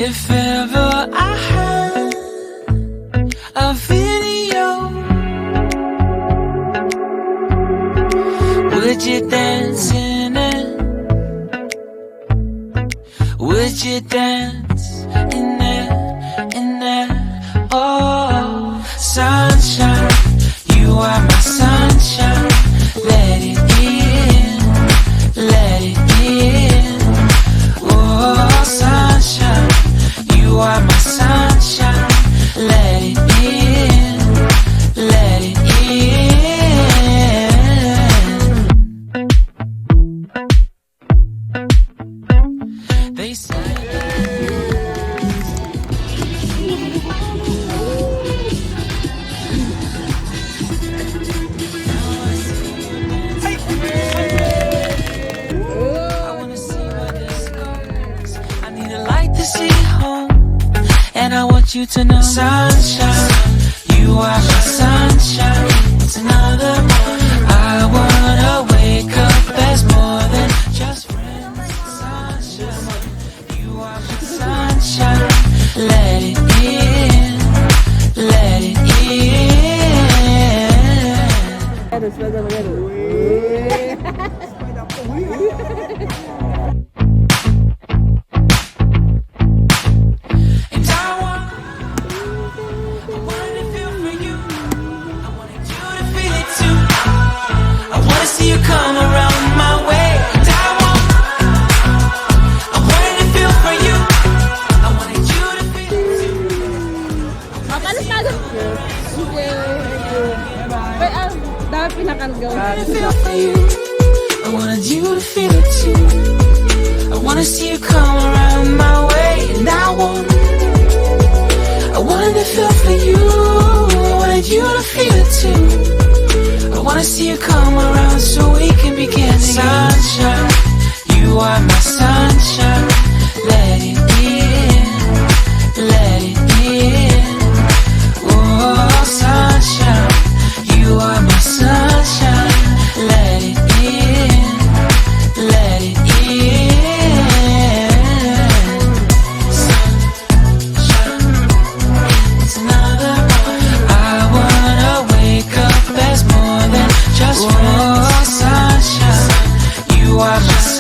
If ever I had a video, would you dance in it? Would you dance in it, in it? Oh, sunshine, you are my sunshine. Let it in, let it in. Oh, sunshine, you are my sunshine. Let it in, let it in. They say and I want you to know, sunshine, you are my sunshine. It's another morning. I wanna wake up as more than just friends. Sunshine, you are my sunshine. Let it in, let it see you come around my way, and I wanted to feel for you. I wanted you to feel it too. Makalas na agad. Dapat pinakarga. I wanted you to feel it too. I wanna see you come around my way, and I wanted to feel for you. I wanted you to feel it too. I wanna see you come around so we can begin again. Sunshine, you are my sunshine. Let it in, let it in. Oh, sunshine, you are my sunshine. Let it in, let it in. Sunshine, it's another morning. I wanna wake up as more than just friends. Oh, sunshine, you are my sunshine.